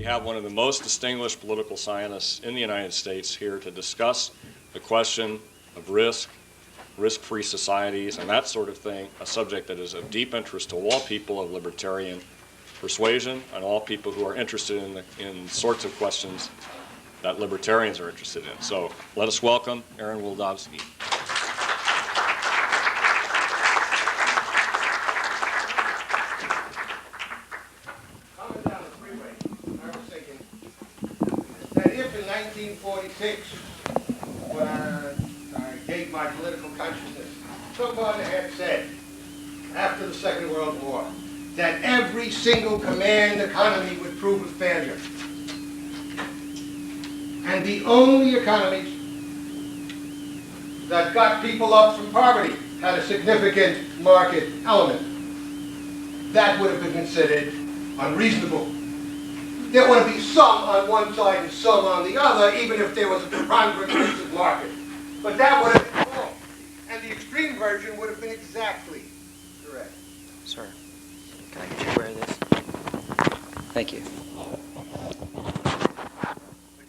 have one of the most distinguished political scientists in the United States here to discuss the question of risk-free societies, and that sort of thing, a subject that is of deep interest to all people of libertarian persuasion and all people who are interested in sorts of questions that libertarians are interested in. So let us welcome Aaron Wildavsky. Coming down the freeway, I was thinking that if in 1946, when I gained my political consciousness, someone had said, after the Second World War, that every single command economy would prove a failure. And the only economies that got people up from poverty had a significant market element. That would have been considered unreasonable. There would be some on one side and some on the other, even if there was a preponderance of market. But that would have been wrong. And the extreme version would have been exactly correct. Sir, can I get you aware of this? Thank you.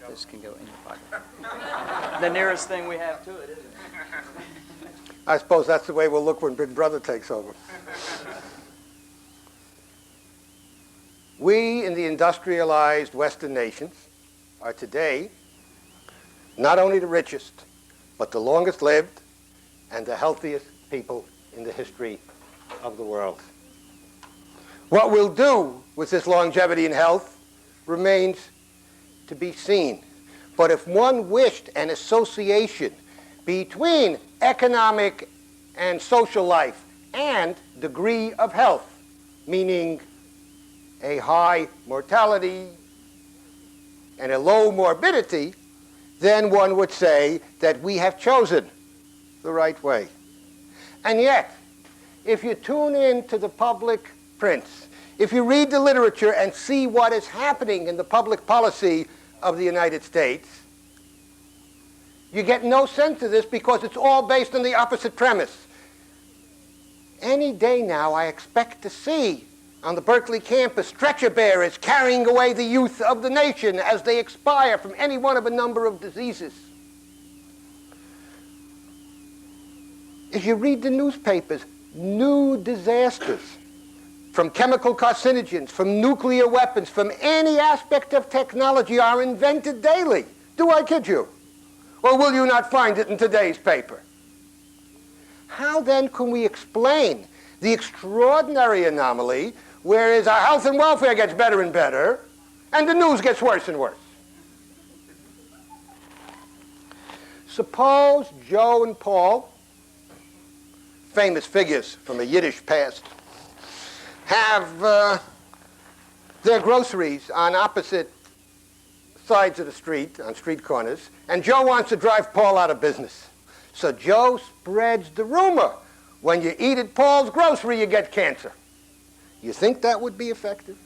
This can go in your pocket. The nearest thing we have to it, isn't it? I suppose that's the way we'll look when Big Brother takes over. We in the industrialized Western nations are today not only the richest, but the longest lived and the healthiest people in the history of the world. What we'll do with this longevity and health remains to be seen. But if one wished an association between economic and social life and degree of health, meaning a high mortality and a low morbidity, then one would say that we have chosen the right way. And yet, if you tune in to the public prints, if you read the literature and see what is happening in the public policy of the United States, you get no sense of this because it's all based on the opposite premise. Any day now, I expect to see on the Berkeley campus stretcher bearers carrying away the youth of the nation as they expire from any one of a number of diseases. If you read the newspapers, new disasters from chemical carcinogens, from nuclear weapons, from any aspect of technology are invented daily. Do I kid you? Or will you not find it in today's paper? How then can we explain the extraordinary anomaly whereas our health and welfare gets better and better and the news gets worse and worse? Suppose Joe and Paul, famous figures from a Yiddish past, have their groceries on opposite sides of the street, on street corners, and Joe wants to drive Paul out of business. So Joe spreads the rumor, when you eat at Paul's grocery, you get cancer. You think that would be effective?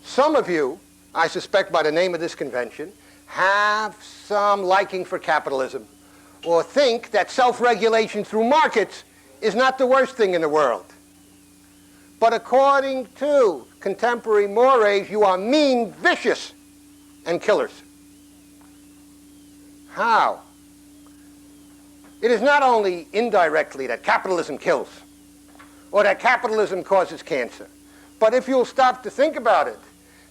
Some of you, I suspect by the name of this convention, have some liking for capitalism, or think that self-regulation through markets is not the worst thing in the world. But according to contemporary mores, you are mean, vicious, and killers. How? It is not only indirectly that capitalism kills, or that capitalism causes cancer, but if you'll stop to think about it,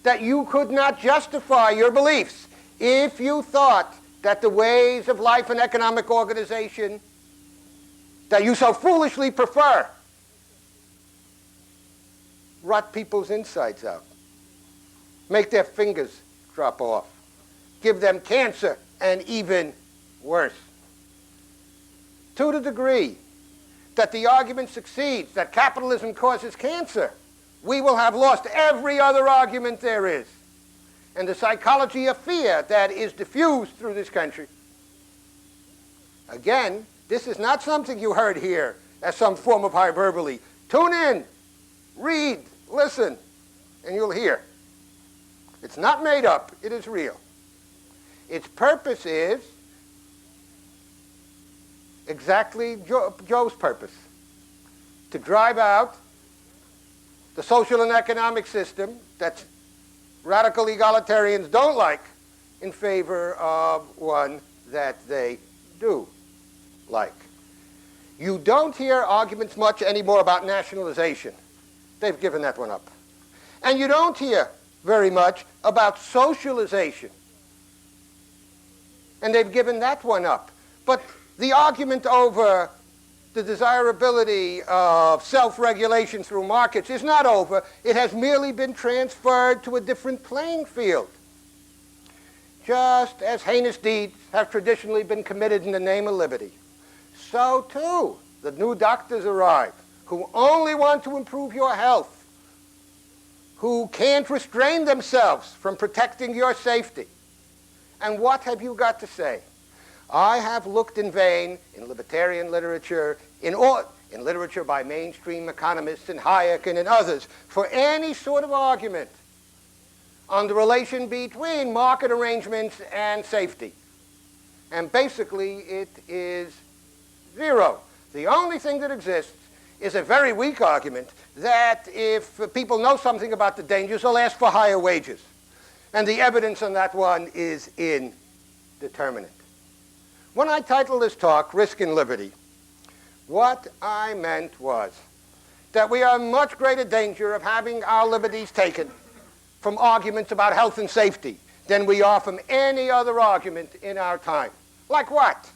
that you could not justify your beliefs if you thought that the ways of life and economic organization that you so foolishly prefer rot people's insides out, make their fingers drop off, give them cancer, and even worse. To the degree that the argument succeeds that capitalism causes cancer, we will have lost every other argument there is. And the psychology of fear that is diffused through this country. Again, this is not something you heard here as some form of hyperbole. Tune in, read, listen, and you'll hear. It's not made up, it is real. Its purpose is exactly Joe's purpose, to drive out the social and economic system that's radical egalitarians don't like in favor of one that they do like. You don't hear arguments much anymore about nationalization. They've given that one up. And you don't hear very much about socialization. And they've given that one up. But the argument over the desirability of self-regulation through markets is not over. It has merely been transferred to a different playing field. Just as heinous deeds have traditionally been committed in the name of liberty, so too the new doctors arrive who only want to improve your health, who can't restrain themselves from protecting your safety. And what have you got to say? I have looked in vain in libertarian literature, in literature by mainstream economists and Hayek and in others, for any sort of argument on the relation between market arrangements and safety. And basically it is zero. The only thing that exists is a very weak argument that if people know something about the dangers, they'll ask for higher wages. And the evidence on that one is indeterminate. When I titled this talk, Risk and Liberty, what I meant was that we are in much greater danger of having our liberties taken from arguments about health and safety than we are from any other argument in our time. Like what?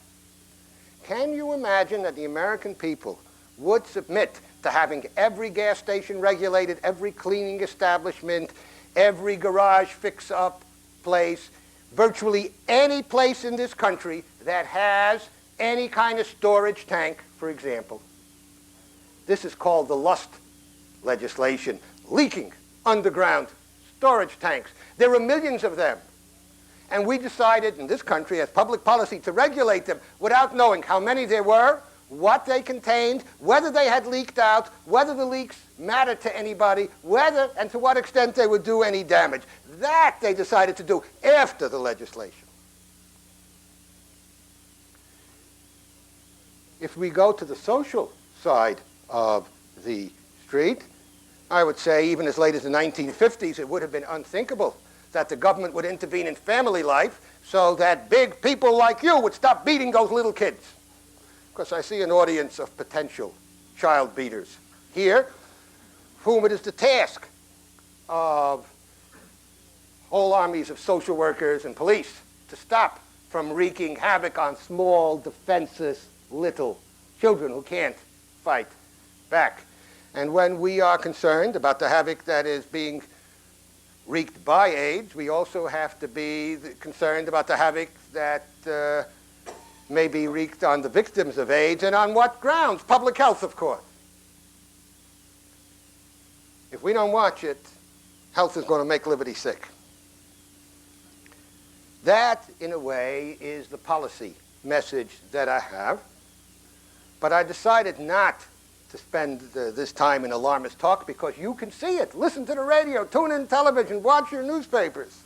Can you imagine that the American people would submit to having every gas station regulated, every cleaning establishment, every garage fix-up place, virtually any place in this country that has any kind of storage tank, for example? This is called the Lust legislation, leaking underground storage tanks. There are millions of them. And we decided in this country as public policy to regulate them without knowing how many there were, what they contained, whether they had leaked out, whether the leaks mattered to anybody, whether and to what extent they would do any damage. That they decided to do after the legislation. If we go to the social side of the street, I would say even as late as the 1950s, it would have been unthinkable that the government would intervene in family life so that big people like you would stop beating those little kids. Because I see an audience of potential child beaters here, whom it is the task of whole armies of social workers and police to stop from wreaking havoc on small, defenseless, little children who can't fight back. And when we are concerned about the havoc that is being wreaked by AIDS, we also have to be concerned about the havoc that may be wreaked on the victims of AIDS, and on what grounds? Public health, of course. If we don't watch it, health is going to make liberty sick. That, in a way, is the policy message that I have. But I decided not to spend this time in alarmist talk because you can see it. Listen to the radio, tune in television, watch your newspapers.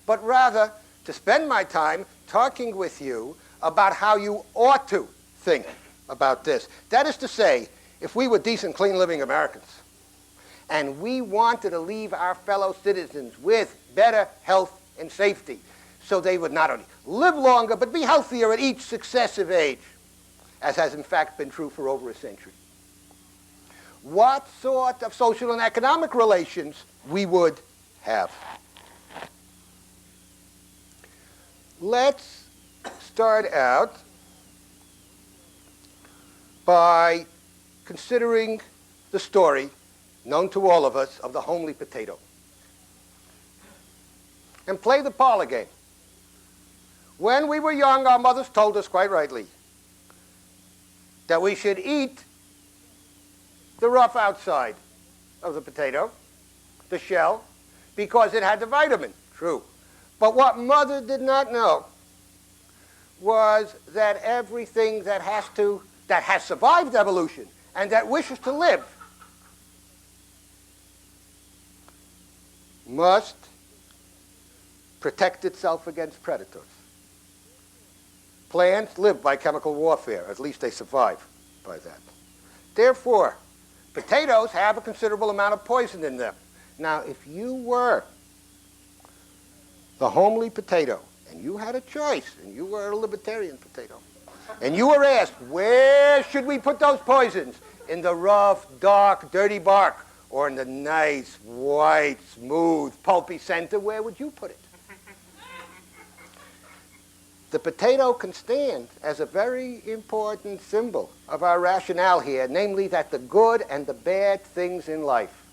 But rather to spend my time talking with you about how you ought to think about this. That is to say, if we were decent, clean living Americans and we wanted to leave our fellow citizens with better health and safety so they would not only live longer but be healthier at each successive age, as has in fact been true for over a century, what sort of social and economic relations we would have. Let's start out by considering the story known to all of us of the homely potato. And play the parlor game. When we were young, our mothers told us quite rightly that we should eat the rough outside of the potato, the shell, because it had the vitamin. True. But what mother did not know was that everything that has survived evolution and that wishes to live must protect itself against predators. Plants live by chemical warfare, at least they survive by that. Therefore, potatoes have a considerable amount of poison in them. Now, if you were the homely potato, and you had a choice, and you were a libertarian potato, and you were asked, where should we put those poisons? In the rough, dark, dirty bark, or in the nice, white, smooth, pulpy center? Where would you put it? The potato can stand as a very important symbol of our rationale here, namely that the good and the bad things in life,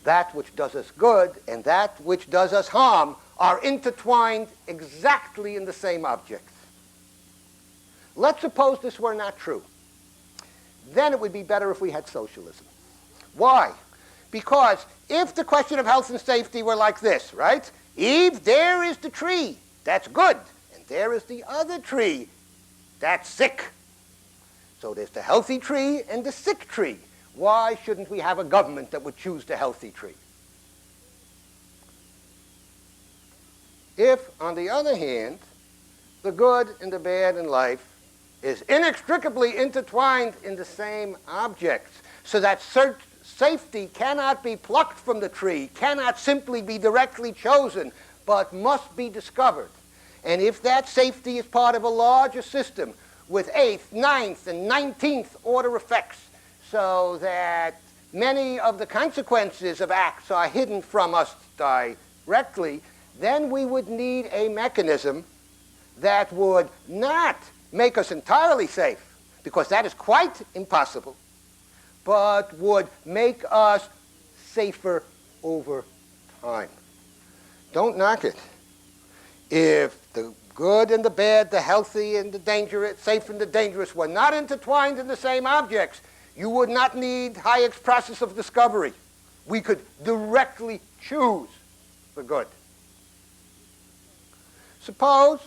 that which does us good and that which does us harm, are intertwined exactly in the same object. Let's suppose this were not true. Then it would be better if we had socialism. Why? Because if the question of health and safety were like this, right? Eve, there is the tree. That's good. And there is the other tree. That's sick. So there's the healthy tree and the sick tree. Why shouldn't we have a government that would choose the healthy tree? If, on the other hand, the good and the bad in life is inextricably intertwined in the same objects, so that safety cannot be plucked from the tree, cannot simply be directly chosen, but must be discovered. And if that safety is part of a larger system with 8th, 9th, and 19th order effects, so that many of the consequences of acts are hidden from us directly, then we would need a mechanism that would not make us entirely safe, because that is quite impossible, but would make us safer over time. Don't knock it. If the good and the bad, the healthy and the dangerous, safe and the dangerous were not intertwined in the same objects, you would not need Hayek's process of discovery. We could directly choose the good. Suppose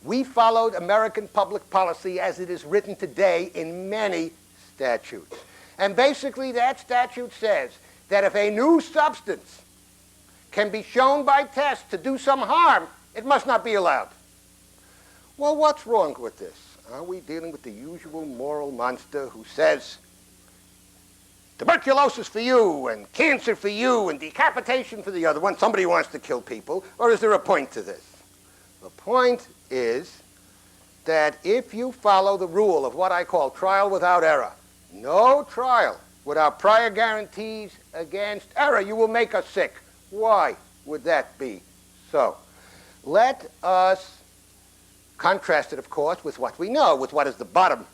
we followed American public policy as it is written today in many statutes. And basically that statute says that if a new substance can be shown by test to do some harm, it must not be allowed. Well, what's wrong with this? Are we dealing with the usual moral monster who says, tuberculosis for you, and cancer for you, and decapitation for the other one? Somebody wants to kill people. Or is there a point to this? The point is that if you follow the rule of what I call trial without error, no trial without prior guarantees against error, you will make us sick. Why would that be so? Let us contrast it, of course, with what we know, with what is the bottom,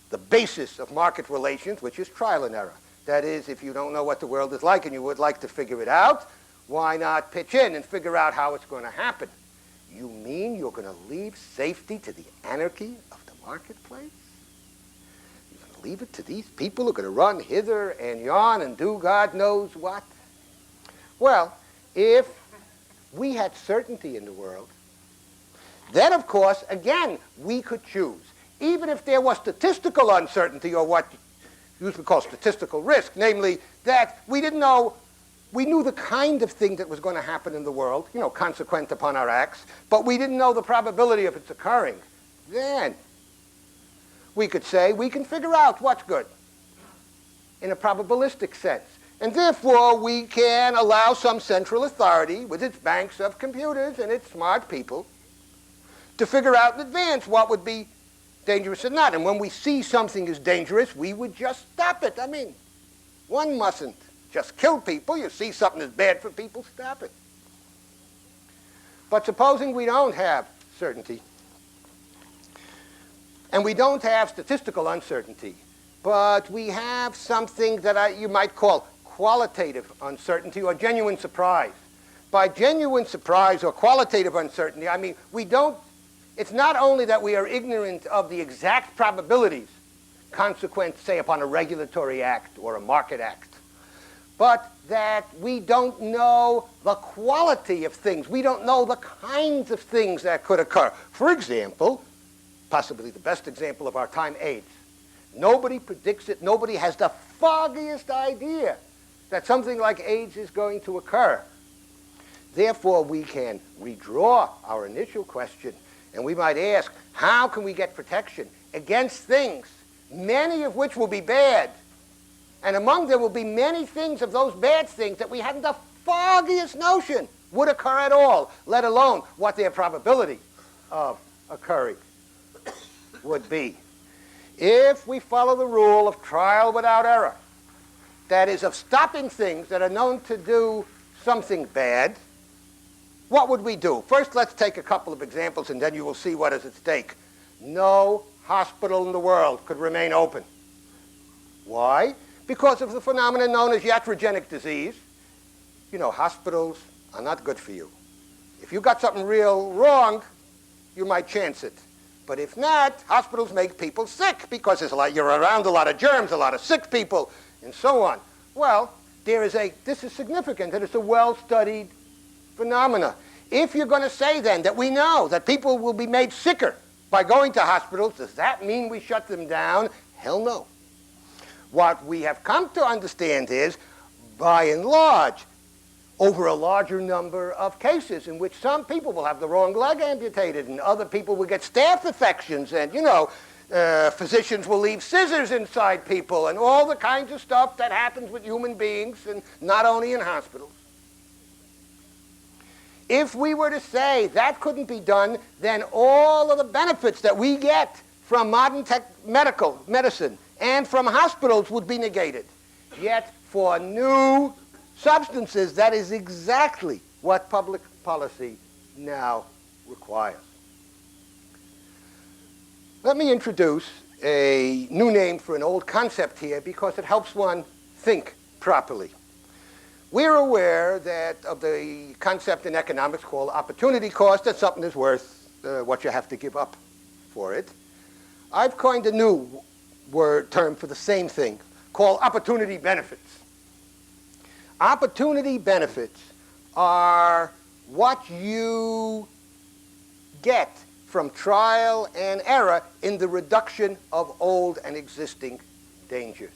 the basis of market relations, which is trial and error. That is, if you don't know what the world is like and you would like to figure it out, why not pitch in and figure out how it's going to happen? You mean you're going to leave safety to the anarchy of the marketplace? You're going to leave it to these people who are going to run hither and yon and do God knows what? Well, if we had certainty in the world, then, of course, again, we could choose. Even if there was statistical uncertainty, or what you usually call statistical risk, namely that we didn't know, we knew the kind of thing that was going to happen in the world, consequent upon our acts, but we didn't know the probability of its occurring. Then we could say we can figure out what's good in a probabilistic sense. And therefore, we can allow some central authority with its banks of computers and its smart people to figure out in advance what would be dangerous or not. And when we see something is dangerous, we would just stop it. I mean, one mustn't just kill people. You see something is bad for people, stop it. But supposing we don't have certainty, and we don't have statistical uncertainty, but we have something that you might call qualitative uncertainty or genuine surprise. By genuine surprise or qualitative uncertainty, I mean it's not only that we are ignorant of the exact probabilities consequent, say, upon a regulatory act or a market act, but that we don't know the quality of things. We don't know the kinds of things that could occur. For example, possibly the best example of our time, AIDS. Nobody predicts it. Nobody has the foggiest idea that something like AIDS is going to occur. Therefore, we can redraw our initial question, and we might ask, how can we get protection against things, many of which will be bad, and among them will be many things of those bad things that we hadn't the foggiest notion would occur at all, let alone what their probability of occurring would be. If we follow the rule of trial without error, that is, of stopping things that are known to do something bad, what would we do? First, let's take a couple of examples, and then you will see what is at stake. No hospital in the world could remain open. Why? Because of the phenomenon known as iatrogenic disease. You know, hospitals are not good for you. If you got something real wrong, you might chance it. But if not, hospitals make people sick because you're around a lot of germs, a lot of sick people, and so on. Well, this is significant, and it's a well-studied phenomena. If you're going to say then that we know that people will be made sicker by going to hospitals, does that mean we shut them down? Hell no. What we have come to understand is, by and large, over a larger number of cases in which some people will have the wrong leg amputated and other people will get staph infections and, physicians will leave scissors inside people and all the kinds of stuff that happens with human beings and not only in hospitals. If we were to say that couldn't be done, then all of the benefits that we get from modern medical medicine and from hospitals would be negated. Yet for new substances, that is exactly what public policy now requires. Let me introduce a new name for an old concept here because it helps one think properly. We're aware that of the concept in economics called opportunity cost, that something is worth what you have to give up for it. I've coined a new term for the same thing called opportunity benefits. Opportunity benefits are what you get from trial and error in the reduction of old and existing dangers.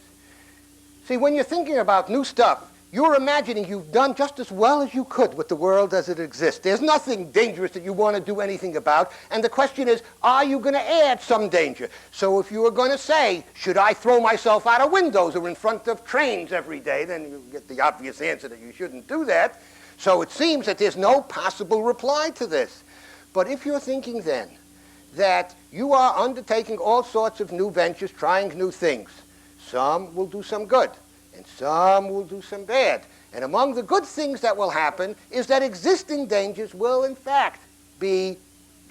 See, when you're thinking about new stuff, you're imagining you've done just as well as you could with the world as it exists. There's nothing dangerous that you want to do anything about. And the question is, are you going to add some danger? So if you were going to say, should I throw myself out of windows or in front of trains every day, then you get the obvious answer that you shouldn't do that. So it seems that there's no possible reply to this. But if you're thinking then that you are undertaking all sorts of new ventures, trying new things, some will do some good, and some will do some bad. And among the good things that will happen is that existing dangers will, in fact, be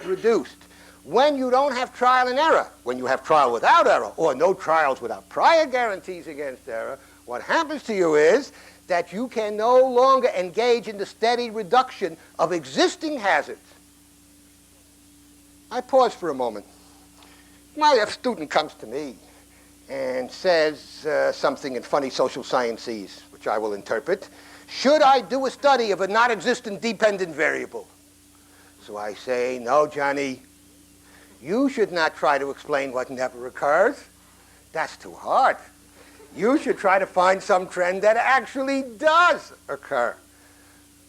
reduced. When you don't have trial and error, when you have trial without error, or no trials without prior guarantees against error, what happens to you is that you can no longer engage in the steady reduction of existing hazards. I pause for a moment. My student comes to me and says something in funny social sciences, which I will interpret. Should I do a study of a non-existent dependent variable? So I say, no, Johnny, you should not try to explain what never occurs. That's too hard. You should try to find some trend that actually does occur.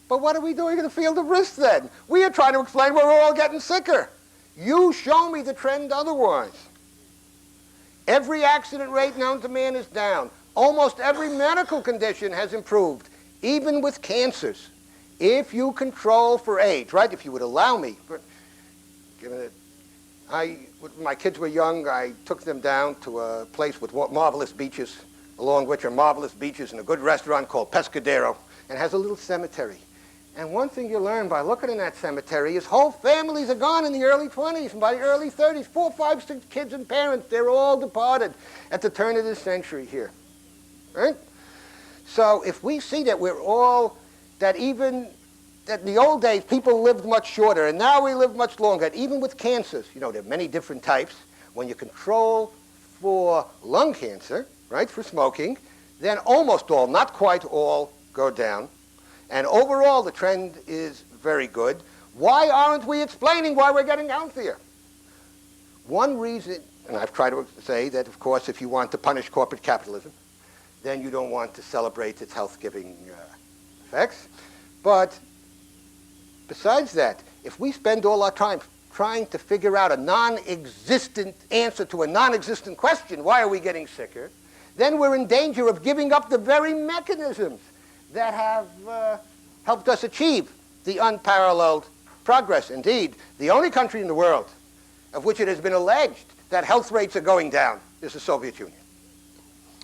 But what are we doing in the field of risk then? We are trying to explain why we're all getting sicker. You show me the trend otherwise. Every accident rate known to man is down. Almost every medical condition has improved, even with cancers. If you control for age, right? If you would allow me. When my kids were young, I took them down to a place with marvelous beaches, along which are marvelous beaches and a good restaurant called Pescadero, and has a little cemetery. And one thing you learn by looking in that cemetery is whole families are gone in the early 20s, and by the early 30s, 4, 5, 6 kids and parents, they're all departed at the turn of this century here, right? So if we see that that in the old days people lived much shorter, and now we live much longer, even with cancers, there are many different types. When you control for lung cancer, right, for smoking, then almost all, not quite all, go down. And overall, the trend is very good. Why aren't we explaining why we're getting healthier? One reason, and I've tried to say that, of course, if you want to punish corporate capitalism, then you don't want to celebrate its health-giving effects. But besides that, if we spend all our time trying to figure out a non-existent answer to a non-existent question, why are we getting sicker, then we're in danger of giving up the very mechanisms that have helped us achieve the unparalleled progress. Indeed, the only country in the world of which it has been alleged that health rates are going down is the Soviet Union.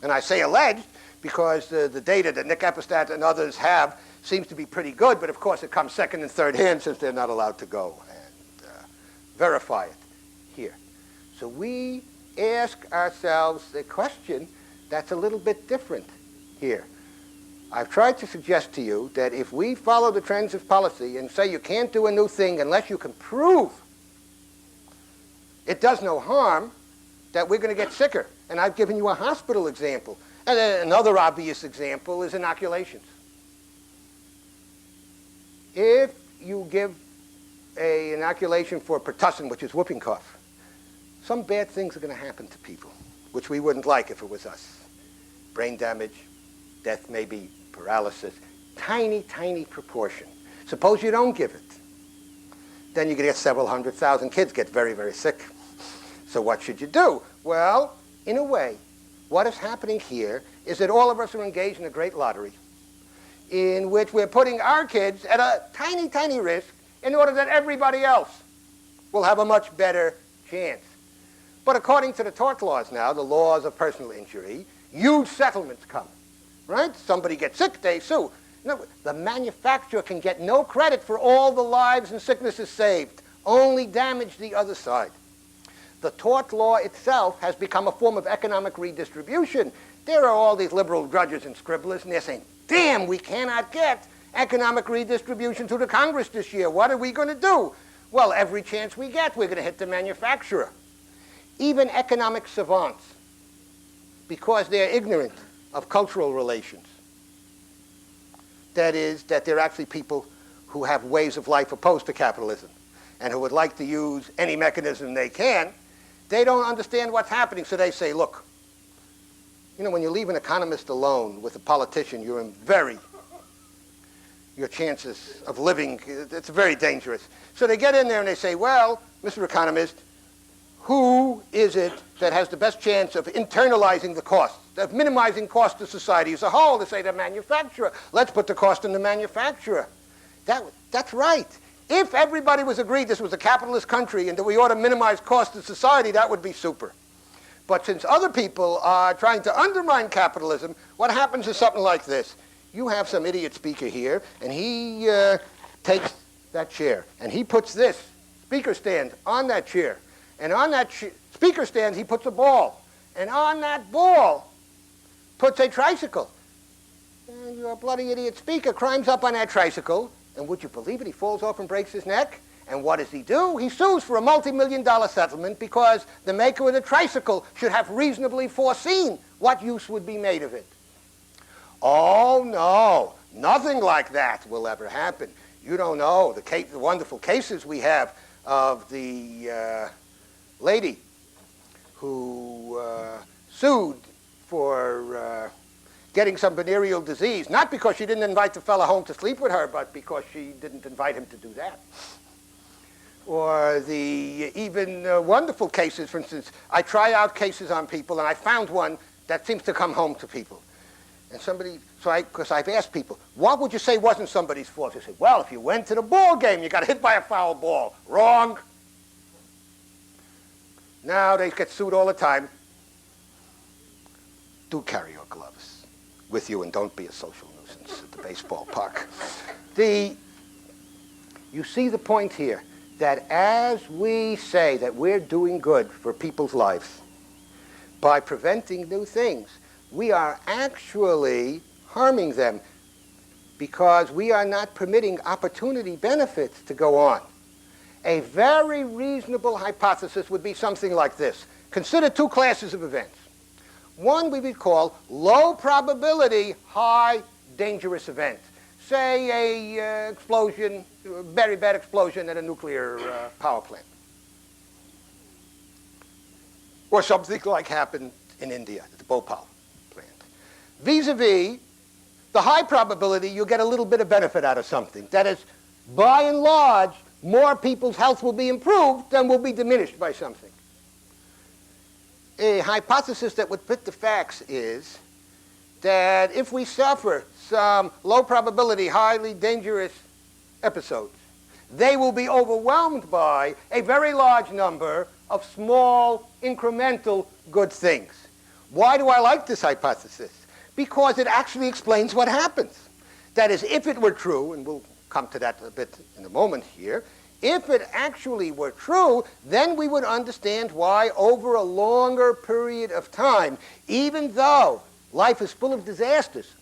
And I say alleged because the data that Nick Epistat and others have seems to be pretty good, but of course it comes second and third hand since they're not allowed to go and verify it here. So we ask ourselves a question that's a little bit different here. I've tried to suggest to you that if we follow the trends of policy and say you can't do a new thing unless you can prove it does no harm, that we're going to get sicker. And I've given you a hospital example. And another obvious example is inoculations. If you give an inoculation for pertussin, which is whooping cough, some bad things are going to happen to people, which we wouldn't like if it was us. Brain damage, death maybe, paralysis, tiny, tiny proportion. Suppose you don't give it. Then you get several 100,000 kids get very, very sick. So what should you do? Well, in a way, what is happening here is that all of us are engaged in a great lottery in which we're putting our kids at a tiny, tiny risk in order that everybody else will have a much better chance. But according to the tort laws now, the laws of personal injury, huge settlements come, right? Somebody gets sick, they sue. No, the manufacturer can get no credit for all the lives and sicknesses saved, only damage the other side. The tort law itself has become a form of economic redistribution. There are all these liberal grudges and scribblers, and they're saying, damn, we cannot get economic redistribution to the Congress this year. What are we going to do? Well, every chance we get, we're going to hit the manufacturer. Even economic savants, because they're ignorant of cultural relations, that is, that they're actually people who have ways of life opposed to capitalism and who would like to use any mechanism they can, they don't understand what's happening, so they say, look, you know, when you leave an economist alone with a politician, your chances of living, it's very dangerous. So they get in there and they say, well, Mr. Economist, who is it that has the best chance of internalizing the costs, of minimizing cost to society as a whole? They say the manufacturer. Let's put the cost on the manufacturer. That's right. If everybody was agreed this was a capitalist country and that we ought to minimize cost to society, that would be super. But since other people are trying to undermine capitalism, what happens is something like this. You have some idiot speaker here, and he takes that chair, and he puts this speaker stand on that chair. And on that speaker stand, he puts a ball. And on that ball, puts a tricycle. And your bloody idiot speaker climbs up on that tricycle, and would you believe it, he falls off and breaks his neck? And what does he do? He sues for a multi-million-dollar settlement because the maker of the tricycle should have reasonably foreseen what use would be made of it. Oh, no, nothing like that will ever happen. You don't know the wonderful cases we have of the lady who sued for getting some venereal disease, not because she didn't invite the fellow home to sleep with her, but because she didn't invite him to do that. Or the even wonderful cases, for instance, I try out cases on people, and I found one that seems to come home to people. And because I've asked people, what would you say wasn't somebody's fault? They say, well, if you went to the ball game, you got hit by a foul ball. Wrong. Now they get sued all the time. Do carry your gloves with you and don't be a social nuisance at the baseball park. You see the point here, that as we say that we're doing good for people's lives by preventing new things, we are actually harming them because we are not permitting opportunity benefits to go on. A very reasonable hypothesis would be something like this. Consider two classes of events. One we would call low probability, high dangerous events. Say a explosion, a very bad explosion at a nuclear power plant. Or something like happened in India at the Bhopal plant. Vis-a-vis the high probability, you'll get a little bit of benefit out of something. That is, by and large, more people's health will be improved than will be diminished by something. A hypothesis that would fit the facts is that if we suffer some low probability, highly dangerous episodes. They will be overwhelmed by a very large number of small, incremental good things. Why do I like this hypothesis? Because it actually explains what happens. That is, if it were true, and we'll come to that a bit in a moment here, if it actually were true, then we would understand why over a longer period of time, even though life is full of disasters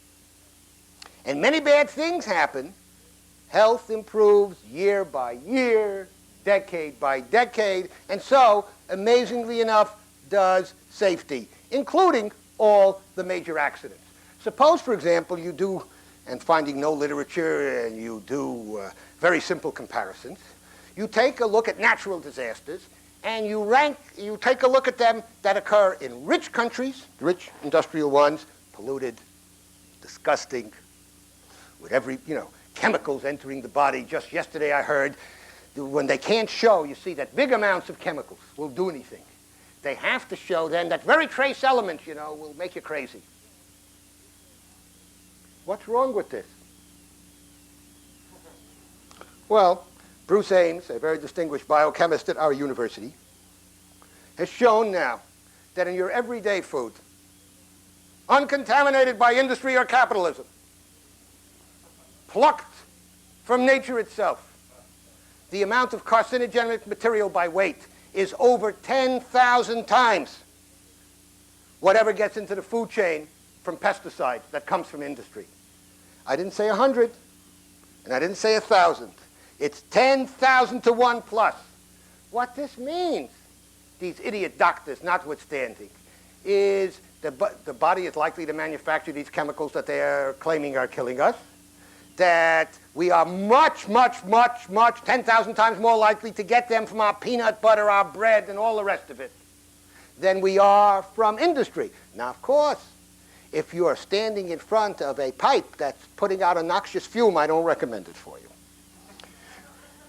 and many bad things happen, health improves year by year, decade by decade, and so, amazingly enough, does safety, including all the major accidents. Suppose, for example, you do, and finding no literature, and you do very simple comparisons. You take a look at natural disasters, and you take a look at them that occur in rich countries, rich industrial ones, polluted, disgusting, with every, chemicals entering the body. Just yesterday I heard when they can't show, you see, that big amounts of chemicals will do anything. They have to show then that very trace element, will make you crazy. What's wrong with this? Well, Bruce Ames, a very distinguished biochemist at our university, has shown now that in your everyday food, uncontaminated by industry or capitalism, plucked from nature itself, the amount of carcinogenic material by weight is over 10,000 times whatever gets into the food chain from pesticides that comes from industry. I didn't say 100, and I didn't say 1,000. It's 10,000 to 1 plus. What this means, these idiot doctors notwithstanding, is the body is likely to manufacture these chemicals that they are claiming are killing us, that we are much, 10,000 times more likely to get them from our peanut butter, our bread, and all the rest of it than we are from industry. Now, of course, if you are standing in front of a pipe that's putting out a noxious fume, I don't recommend it for you.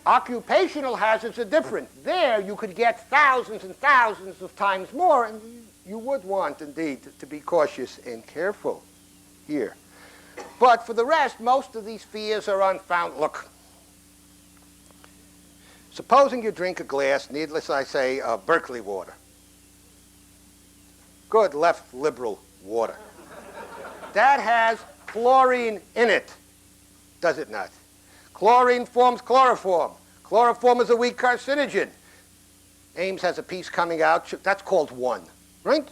Occupational hazards are different. There you could get thousands and thousands of times more, and you would want, indeed, to be cautious and careful here. But for the rest, most of these fears are unfounded. Look, supposing you drink a glass, needless I say, of Berkeley water. Good left liberal water. That has chlorine in it, does it not? Chlorine forms chloroform. Chloroform is a weak carcinogen. Ames has a piece coming out, that's called 1, right?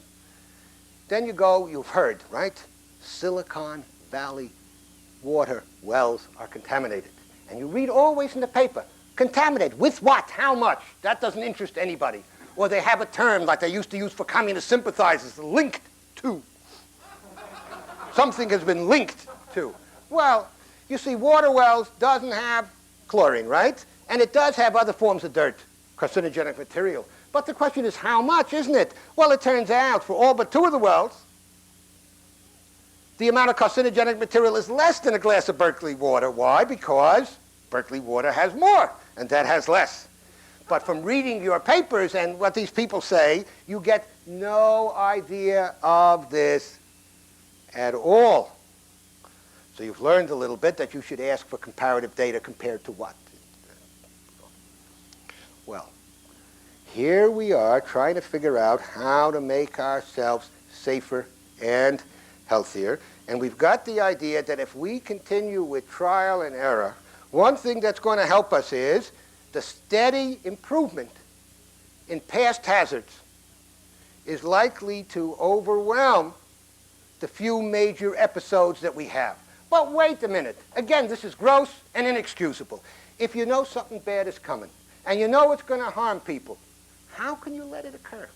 Then you go, you've heard, right? Silicon Valley water wells are contaminated. And you read always in the paper, contaminated, with what, how much? That doesn't interest anybody. Or they have a term like they used to use for communist sympathizers, linked to. Something has been linked to. Well, you see, water wells doesn't have chlorine, right? And it does have other forms of dirt, carcinogenic material. But the question is how much, isn't it? Well, it turns out for all but 2 of the wells, the amount of carcinogenic material is less than a glass of Berkeley water. Why? Because Berkeley water has more, and that has less. But from reading your papers and what these people say, you get no idea of this at all. So you've learned a little bit that you should ask for comparative data compared to what? Well, here we are trying to figure out how to make ourselves safer and healthier. And we've got the idea that if we continue with trial and error, one thing that's going to help us is the steady improvement in past hazards is likely to overwhelm the few major episodes that we have. But wait a minute. Again, this is gross and inexcusable. If you know something bad is coming, and you know it's going to harm people, how can you let it occur?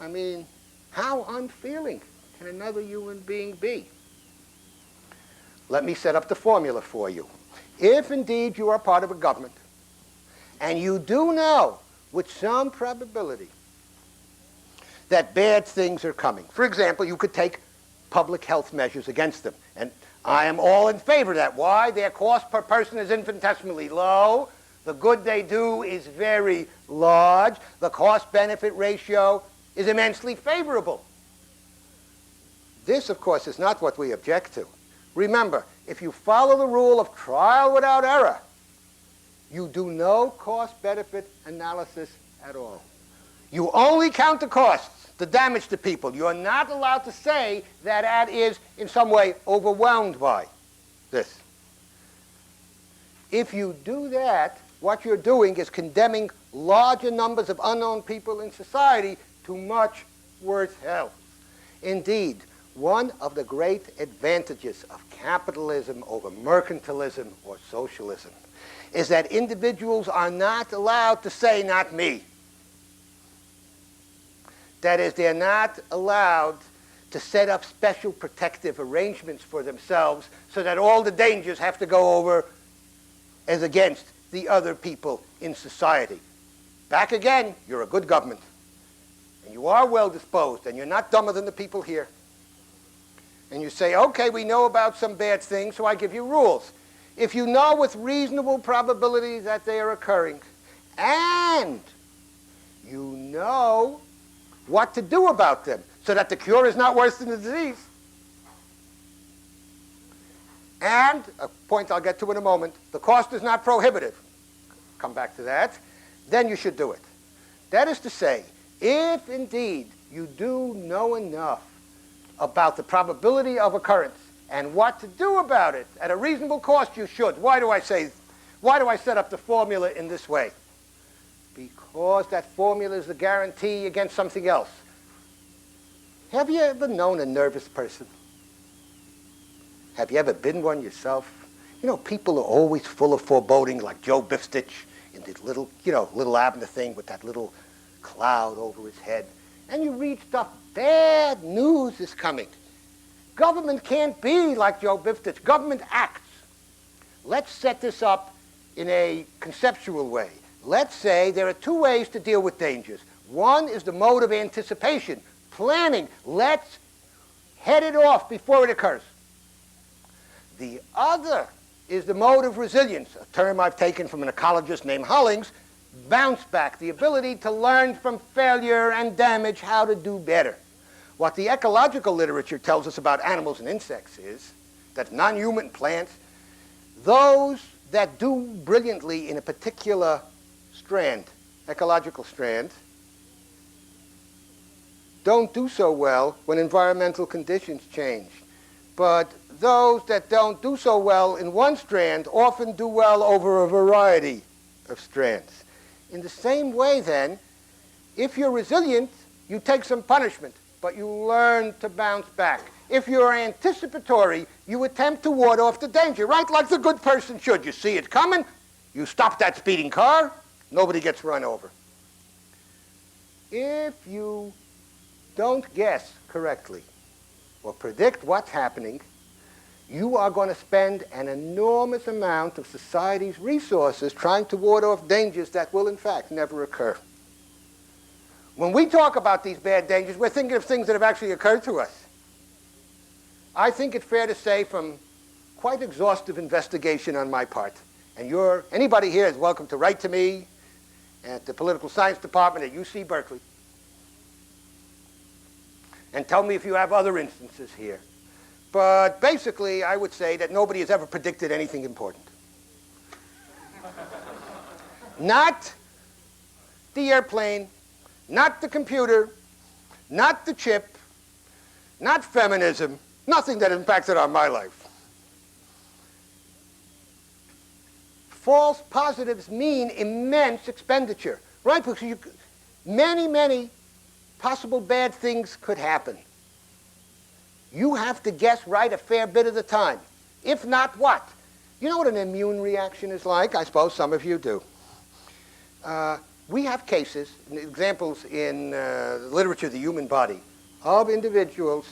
I mean, how unfeeling can another human being be? Let me set up the formula for you. If indeed you are part of a government, and you do know with some probability that bad things are coming. For example, you could take public health measures against them. And I am all in favor of that. Why? Their cost per person is infinitesimally low. The good they do is very large. The cost-benefit ratio is immensely favorable. This, of course, is not what we object to. Remember, if you follow the rule of trial without error, you do no cost-benefit analysis at all. You only count the costs, the damage to people. You're not allowed to say that ad is in some way overwhelmed by this. If you do that, what you're doing is condemning larger numbers of unknown people in society to much worse health. Indeed, one of the great advantages of capitalism over mercantilism or socialism is that individuals are not allowed to say, not me. That is, they're not allowed to set up special protective arrangements for themselves so that all the dangers have to go over as against the other people in society. Back again, you're a good government. And you are well disposed, and you're not dumber than the people here. And you say, okay, we know about some bad things, so I give you rules. If you know with reasonable probability that they are occurring, and you know what to do about them, so that the cure is not worse than the disease, and, a point I'll get to in a moment, the cost is not prohibitive, come back to that, then you should do it. That is to say, if indeed you do know enough about the probability of occurrence and what to do about it at a reasonable cost, you should. Why do I set up the formula in this way? Because that formula is the guarantee against something else. Have you ever known a nervous person? Have you ever been one yourself? You know, people are always full of foreboding, like Joe Biffstitch in the little Abner thing with that little cloud over his head. And you read stuff, bad news is coming. Government can't be like Joe Biffstitch. Government acts. Let's set this up in a conceptual way. Let's say there are two ways to deal with dangers. One is the mode of anticipation, planning. Let's head it off before it occurs. The other is the mode of resilience, a term I've taken from an ecologist named Hollings, bounce back, the ability to learn from failure and damage how to do better. What the ecological literature tells us about animals and insects is that non-human plants, those that do brilliantly in a particular strand, ecological strand, don't do so well when environmental conditions change. But those that don't do so well in one strand often do well over a variety of strands. In the same way, then, if you're resilient, you take some punishment, but you learn to bounce back. If you're anticipatory, you attempt to ward off the danger, right? Like the good person should. You see it coming, you stop that speeding car, nobody gets run over. If you don't guess correctly or predict what's happening, you are going to spend an enormous amount of society's resources trying to ward off dangers that will, in fact, never occur. When we talk about these bad dangers, we're thinking of things that have actually occurred to us. I think it's fair to say from quite exhaustive investigation on my part, and anybody here is welcome to write to me at the Political Science Department at UC Berkeley and tell me if you have other instances here. But basically, I would say that nobody has ever predicted anything important. Not the airplane, not the computer, not the chip, not feminism, nothing that impacted on my life. False positives mean immense expenditure, right? Because many possible bad things could happen. You have to guess right a fair bit of the time. If not, what? You know what an immune reaction is like? I suppose some of you do. We have cases, examples in the literature of the human body, of individuals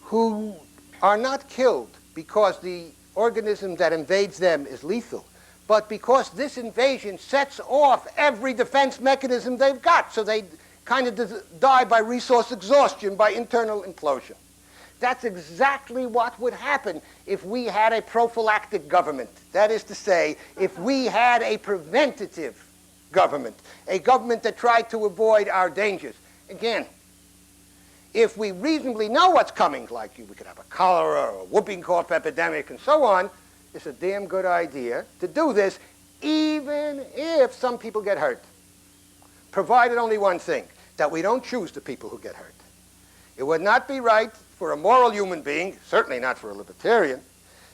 who are not killed because the organism that invades them is lethal, but because this invasion sets off every defense mechanism they've got, so they kind of die by resource exhaustion, by internal implosion. That's exactly what would happen if we had a prophylactic government. That is to say, if we had a preventative government, a government that tried to avoid our dangers. Again, if we reasonably know what's coming, like we could have a cholera or a whooping cough epidemic and so on, it's a damn good idea to do this, even if some people get hurt. Provided only one thing, that we don't choose the people who get hurt. It would not be right for a moral human being, certainly not for a libertarian,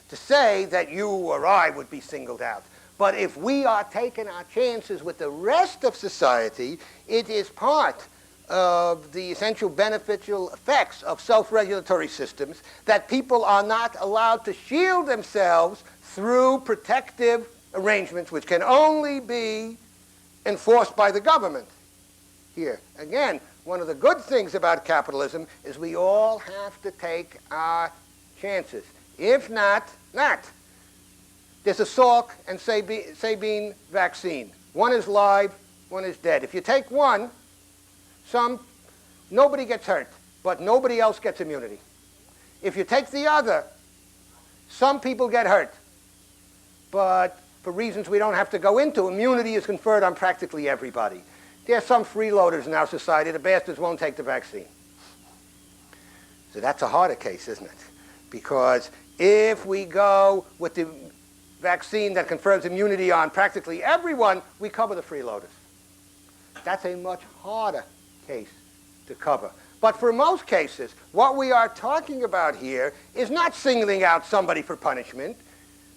to say that you or I would be singled out. But if we are taking our chances with the rest of society, it is part of the essential beneficial effects of self-regulatory systems that people are not allowed to shield themselves through protective arrangements which can only be enforced by the government. Here, again, one of the good things about capitalism is we all have to take our chances. If not, there's a Salk and Sabine vaccine. One is live, one is dead. If you take one, nobody gets hurt, but nobody else gets immunity. If you take the other, some people get hurt, but for reasons we don't have to go into, immunity is conferred on practically everybody. There are some freeloaders in our society, the bastards won't take the vaccine. So that's a harder case, isn't it? Because if we go with the vaccine that confers immunity on practically everyone, we cover the freeloaders. That's a much harder case to cover. But for most cases, what we are talking about here is not singling out somebody for punishment,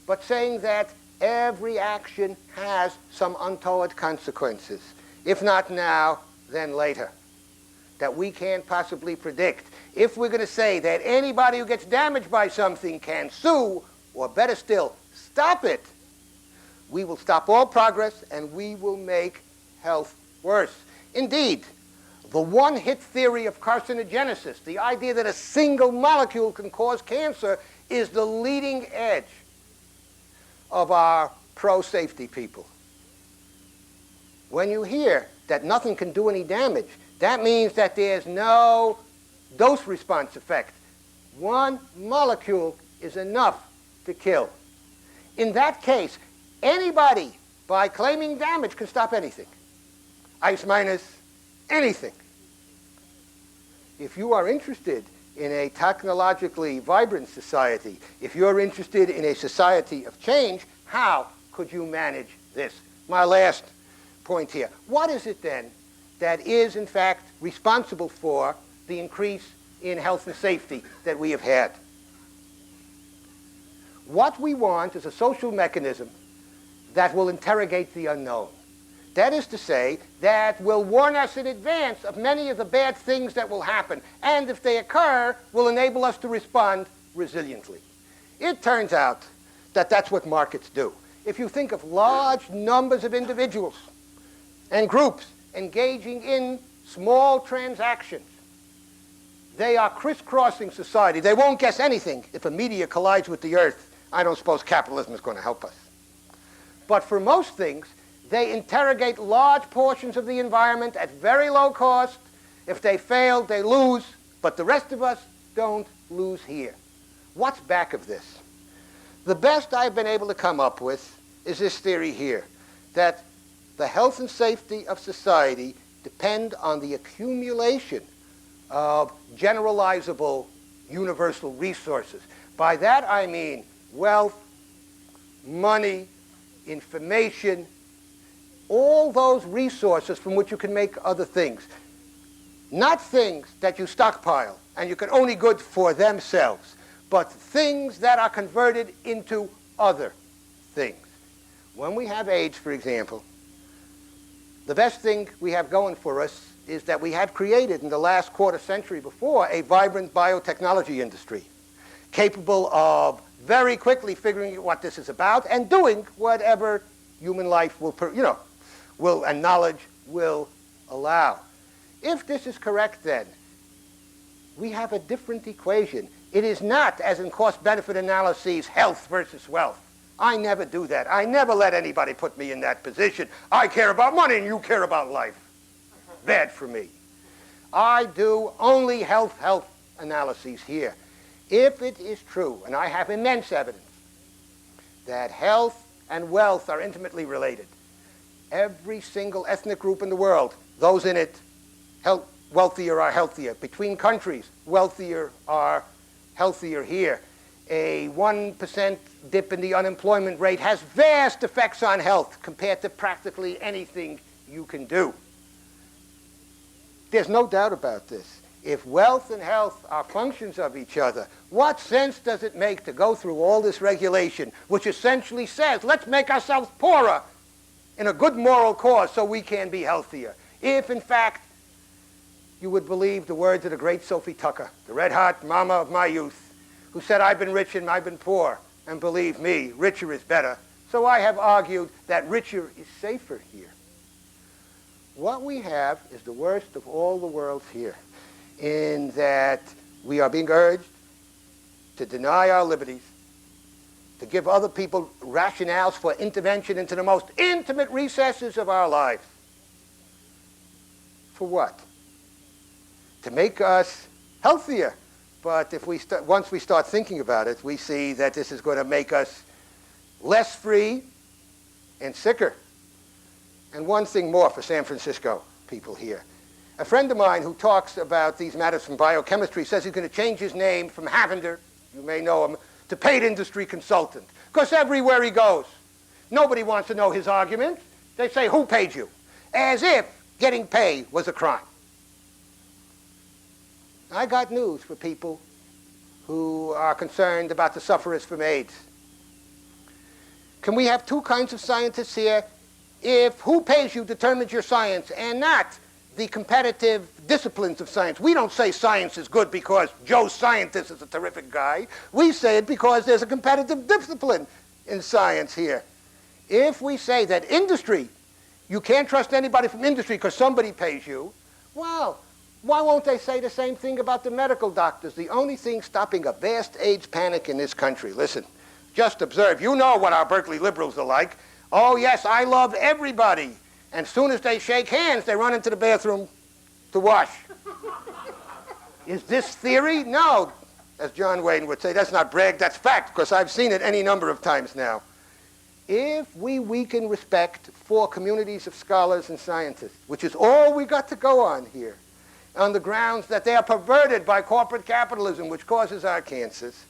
but saying that every action has some untoward consequences. If not now, then later, that we can't possibly predict. If we're going to say that anybody who gets damaged by something can sue, or better still, stop it, we will stop all progress and we will make health worse. Indeed, the one-hit theory of carcinogenesis, the idea that a single molecule can cause cancer, is the leading edge of our pro-safety people. When you hear that nothing can do any damage, that means that there's no dose-response effect. One molecule is enough to kill. In that case, anybody, by claiming damage, can stop anything. Ice minus anything. If you are interested in a technologically vibrant society, if you're interested in a society of change, how could you manage this? My last point here. What is it then that is in fact responsible for the increase in health and safety that we have had? What we want is a social mechanism that will interrogate the unknown. That is to say, that will warn us in advance of many of the bad things that will happen, and if they occur, will enable us to respond resiliently. It turns out that that's what markets do. If you think of large numbers of individuals and groups engaging in small transactions, they are crisscrossing society. They won't guess anything. If a meteor collides with the earth, I don't suppose capitalism is going to help us. But for most things, they interrogate large portions of the environment at very low cost. If they fail, they lose, but the rest of us don't lose here. What's back of this? The best I've been able to come up with is this theory here, that the health and safety of society depend on the accumulation of generalizable universal resources. By that I mean wealth, money, information, all those resources from which you can make other things. Not things that you stockpile and you can only good for themselves, but things that are converted into other things. When we have AIDS, for example, the best thing we have going for us is that we have created in the last quarter century before a vibrant biotechnology industry capable of very quickly figuring out what this is about and doing whatever human life will and knowledge will allow. If this is correct, then we have a different equation. It is not, as in cost-benefit analyses, health versus wealth. I never do that. I never let anybody put me in that position. I care about money and you care about life. Bad for me. I do only health analyses here. If it is true, and I have immense evidence, that health and wealth are intimately related, every single ethnic group in the world, those in it wealthier are healthier. Between countries, wealthier are healthier here. A 1% dip in the unemployment rate has vast effects on health compared to practically anything you can do. There's no doubt about this. If wealth and health are functions of each other, what sense does it make to go through all this regulation, which essentially says, let's make ourselves poorer in a good moral cause so we can be healthier? If, in fact, you would believe the words of the great Sophie Tucker, the red-hot mama of my youth, who said, I've been rich and I've been poor, and believe me, richer is better. So I have argued that richer is safer here. What we have is the worst of all the worlds here, in that we are being urged to deny our liberties, to give other people rationales for intervention into the most intimate recesses of our lives. For what? To make us healthier. But if once we start thinking about it, we see that this is going to make us less free and sicker. And one thing more for San Francisco people here. A friend of mine who talks about these matters from biochemistry says he's going to change his name from Havender, you may know him, to paid industry consultant. Because everywhere he goes, nobody wants to know his argument. They say, who paid you? As if getting paid was a crime. I got news for people who are concerned about the sufferers from AIDS. Can we have two kinds of scientists here? If who pays you determines your science and not the competitive disciplines of science. We don't say science is good because Joe Scientist is a terrific guy. We say it because there's a competitive discipline in science here. If we say that industry, you can't trust anybody from industry because somebody pays you, well, why won't they say the same thing about the medical doctors? The only thing stopping a vast AIDS panic in this country, listen, just observe. You know what our Berkeley liberals are like. Oh, yes, I love everybody. And as soon as they shake hands, they run into the bathroom to wash. Is this theory? No. As John Wayne would say, that's not brag, that's fact, because I've seen it any number of times now. If we weaken respect for communities of scholars and scientists, which is all we got to go on here, on the grounds that they are perverted by corporate capitalism, which causes our cancers,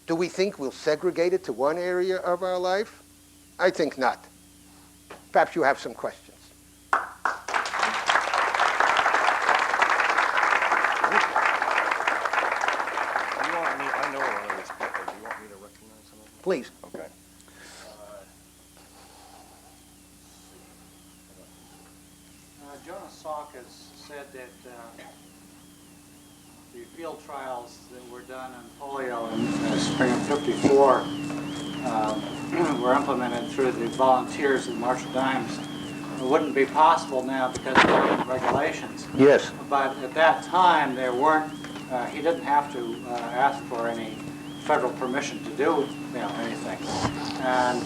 do we think we'll segregate it to one area of our life? I think not. Perhaps you have some questions. I know one of these people. Do you want me to recognize some of them? Please. Okay. Jonas Salk has said that the field trials that were done on polio in spring of '54 were implemented through the volunteers of Marshall Dimes. It wouldn't be possible now because of government regulations. Yes. But at that time, there weren't. He didn't have to ask for any federal permission to do anything. And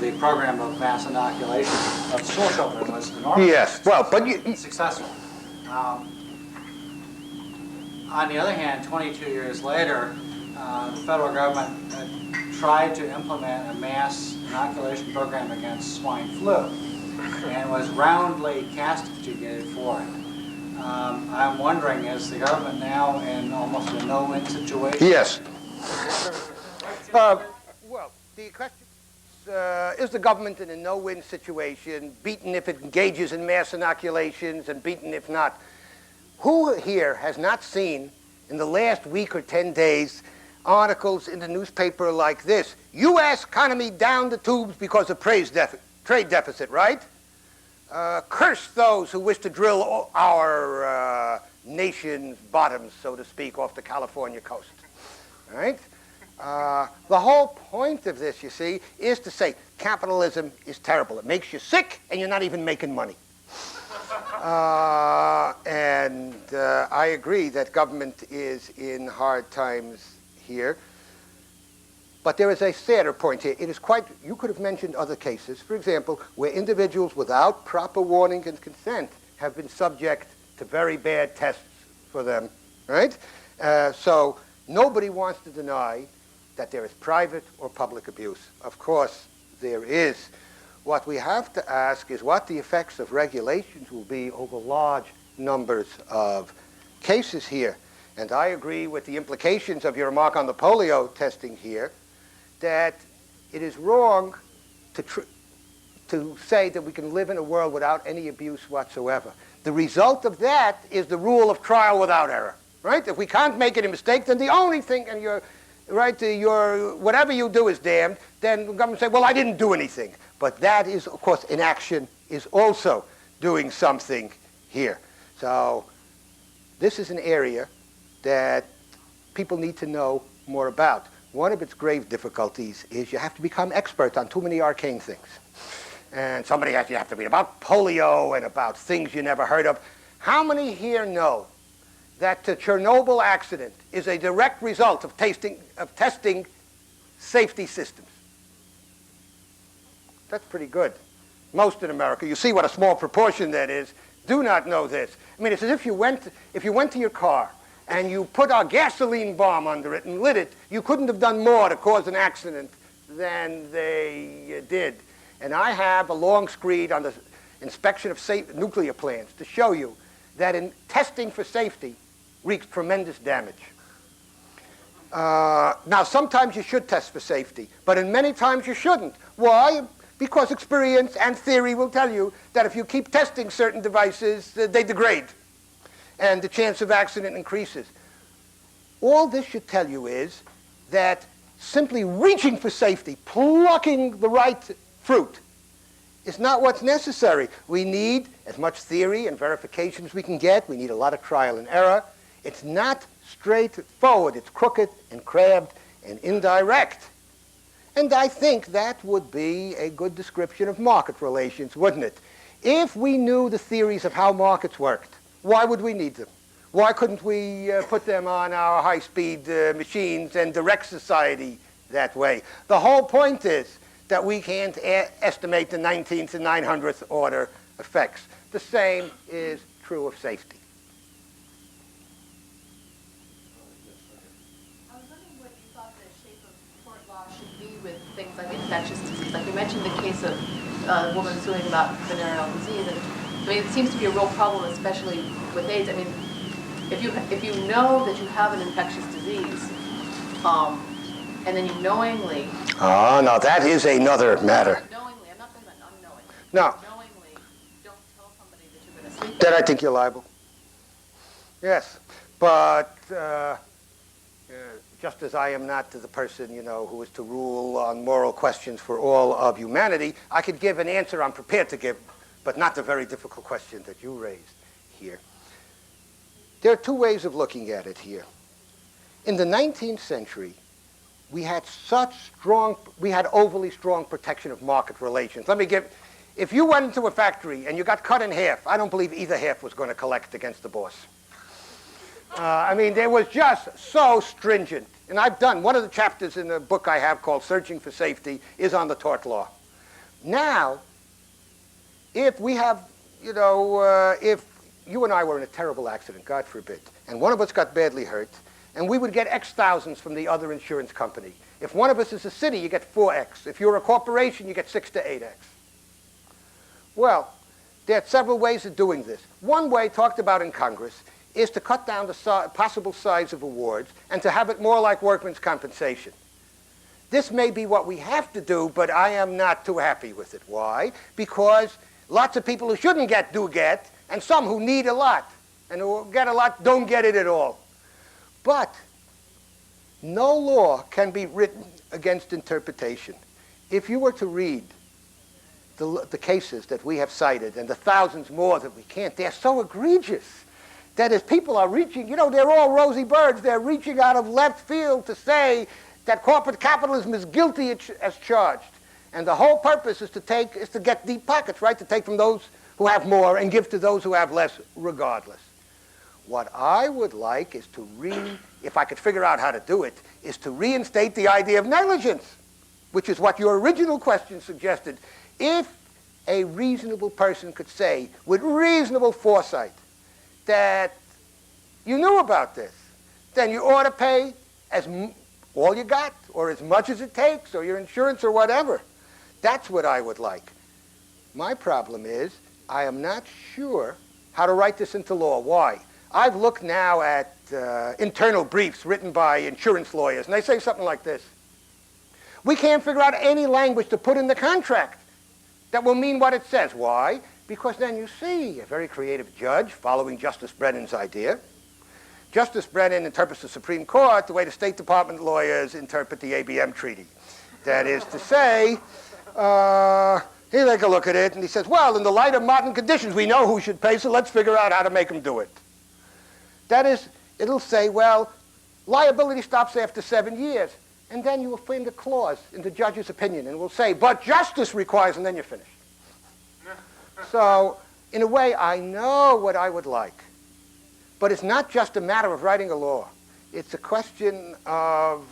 the program of mass inoculation of school children was enormous. Yes. Well, but you Successful. On the other hand, 22 years later, the federal government tried to implement a mass inoculation program against swine flu and was roundly castigated for it. I'm wondering, is the government now in almost a no-win situation? Yes. Well, the question is the government in a no-win situation, beaten if it engages in mass inoculations and beaten if not? Who here has not seen in the last week or 10 days articles in the newspaper like this? U.S. economy down the tubes because of trade deficit, right? Curse those who wish to drill our nation's bottoms, so to speak, off the California coast. All right? The whole point of this, you see, is to say capitalism is terrible. It makes you sick, and you're not even making money. And I agree that government is in hard times here. But there is a sadder point here. It is quite, you could have mentioned other cases, for example, where individuals without proper warning and consent have been subject to very bad tests for them, right? So nobody wants to deny that there is private or public abuse. Of course, there is. What we have to ask is what the effects of regulations will be over large numbers of cases here. And I agree with the implications of your remark on the polio testing here, that it is wrong to say that we can live in a world without any abuse whatsoever. The result of that is the rule of trial without error, right? If we can't make any mistake, then the only thing, and whatever you do is damned, then the government say, well, I didn't do anything. But that is, of course, inaction is also doing something here. So this is an area that people need to know more about. One of its grave difficulties is you have to become expert on too many arcane things. And you have to read about polio and about things you never heard of. How many here know that the Chernobyl accident is a direct result of testing safety systems? That's pretty good. Most in America, you see what a small proportion that is, do not know this. I mean, it's as if you went to your car and you put a gasoline bomb under it and lit it, you couldn't have done more to cause an accident than they did. And I have a long screed on the inspection of nuclear plants to show you that in testing for safety wreaks tremendous damage. Now, sometimes you should test for safety, but in many times you shouldn't. Why? Because experience and theory will tell you that if you keep testing certain devices, they degrade, and the chance of accident increases. All this should tell you is that simply reaching for safety, plucking the right fruit, is not what's necessary. We need as much theory and verification as we can get. We need a lot of trial and error. It's not straightforward. It's crooked and crabbed and indirect. And I think that would be a good description of market relations, wouldn't it? If we knew the theories of how markets worked, why would we need them? Why couldn't we put them on our high-speed machines and direct society that way? The whole point is that we can't estimate the 19th and 900th order effects. The same is true of safety. I was wondering what you thought the shape of tort law should be with things like infectious disease. Like you mentioned the case of a woman suing about venereal disease, and I mean, it seems to be a real problem, especially with AIDS. I mean, if you know that you have an infectious disease, and then you knowingly... Now that is another matter. Knowingly, I'm not talking about unknowingly. No. Knowingly, don't tell somebody that you're going to sleep with Then I think you're liable. Yes, but just as I am not the person, who is to rule on moral questions for all of humanity, I could give an answer I'm prepared to give, but not the very difficult question that you raised here. There are two ways of looking at it here. In the 19th century, we had overly strong protection of market relations. If you went into a factory and you got cut in half, I don't believe either half was going to collect against the boss. I mean, there was just so stringent. And one of the chapters in the book I have called Searching for Safety is on the tort law. Now, if we have, if you and I were in a terrible accident, God forbid, and one of us got badly hurt, and we would get X thousands from the other insurance company. If one of us is a city, you get 4X. If you're a corporation, you get 6 to 8X. Well, there are several ways of doing this. One way, talked about in Congress, is to cut down the possible size of awards and to have it more like workman's compensation. This may be what we have to do, but I am not too happy with it. Why? Because lots of people who shouldn't get do get, and some who need a lot, and who get a lot don't get it at all. But no law can be written against interpretation. If you were to read the cases that we have cited and the thousands more that we can't, they're so egregious that as people are reaching, they're all rosy birds. They're reaching out of left field to say that corporate capitalism is guilty as charged. And the whole purpose is to get deep pockets, right? To take from those who have more and give to those who have less regardless. What I would like is if I could figure out how to do it, is to reinstate the idea of negligence, which is what your original question suggested. If a reasonable person could say, with reasonable foresight, that you knew about this, then you ought to pay all you got, or as much as it takes, or your insurance, or whatever. That's what I would like. My problem is, I am not sure how to write this into law. Why? I've looked now at internal briefs written by insurance lawyers, and they say something like this. We can't figure out any language to put in the contract that will mean what it says. Why? Because then you see a very creative judge following Justice Brennan's idea. Justice Brennan interprets the Supreme Court the way the State Department lawyers interpret the ABM Treaty. That is to say, he take a look at it, and he says, well, in the light of modern conditions, we know who should pay, so let's figure out how to make them do it. That is, it'll say, well, liability stops after 7 years. And then you will find a clause in the judge's opinion, and will say, but justice requires, and then you're finished. So, in a way, I know what I would like. But it's not just a matter of writing a law. It's a question of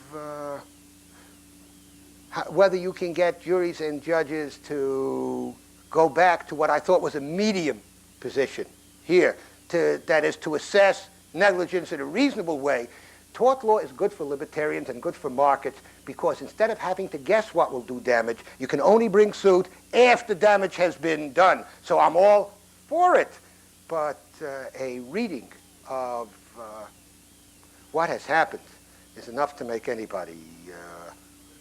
whether you can get juries and judges to go back to what I thought was a medium position here, that is, to assess negligence in a reasonable way. Tort law is good for libertarians and good for markets because instead of having to guess what will do damage, you can only bring suit after damage has been done. So I'm all for it. But a reading of what has happened is enough to make anybody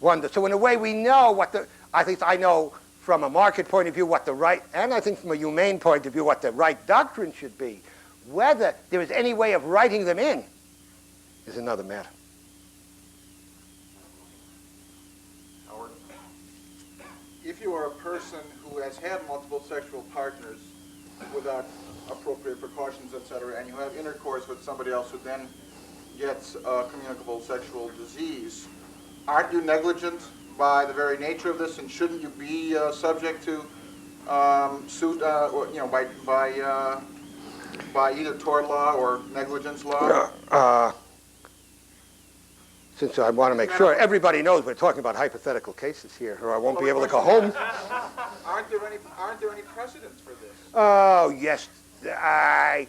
wonder. So in a way, we know what I think I know from a market point of view what the right, and I think from a humane point of view what the right doctrine should be. Whether there is any way of writing them in is another matter. Howard, if you are a person who has had multiple sexual partners without appropriate precautions, etc., and you have intercourse with somebody else who then gets communicable sexual disease, aren't you negligent by the very nature of this, and shouldn't you be subject to suit, or, you know, by either tort law or negligence law? Since I want to make sure everybody knows we're talking about hypothetical cases here, or I won't be able to go home. Aren't there any precedents for this? Oh, yes. I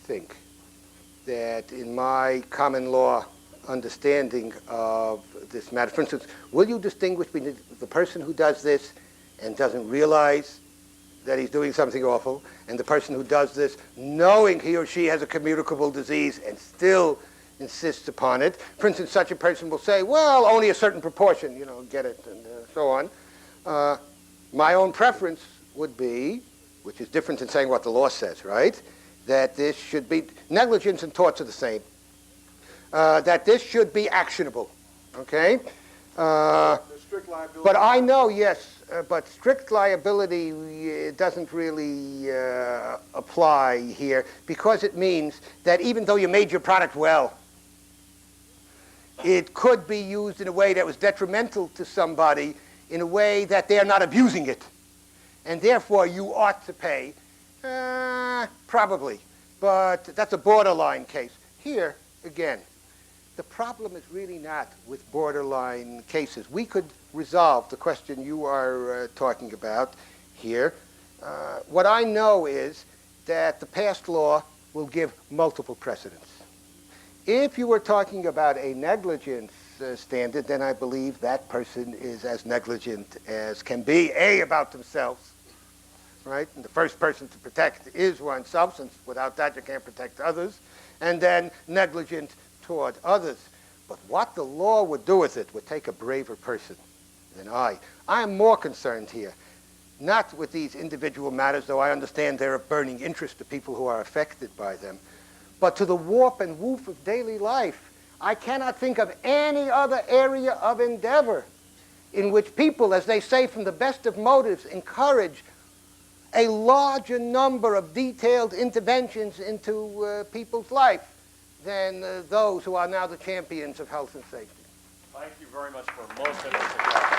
think that in my common law understanding of this matter, for instance, will you distinguish between the person who does this and doesn't realize that he's doing something awful, and the person who does this knowing he or she has a communicable disease and still insists upon it? For instance, such a person will say, well, only a certain proportion, you know, get it, and so on. My own preference would be, which is different than saying what the law says, right, that this should be, negligence and torts are the same, that this should be actionable, okay? Strict liability. But I know, yes, but strict liability doesn't really apply here, because it means that even though you made your product well, it could be used in a way that was detrimental to somebody, in a way that they're not abusing it. And therefore, you ought to pay. Probably. But that's a borderline case. Here, again, the problem is really not with borderline cases. We could resolve the question you are talking about here. What I know is that the past law will give multiple precedents. If you were talking about a negligence standard, then I believe that person is as negligent as can be, A, about themselves, right? And the first person to protect is oneself, since without that you can't protect others, and then negligent toward others. But what the law would do with it would take a braver person than I. I am more concerned here, not with these individual matters, though I understand they're of burning interest to people who are affected by them, but to the warp and woof of daily life. I cannot think of any other area of endeavor in which people, as they say, from the best of motives, encourage a larger number of detailed interventions into people's life than those who are now the champions of health and safety. Thank you very much for a most interesting talk.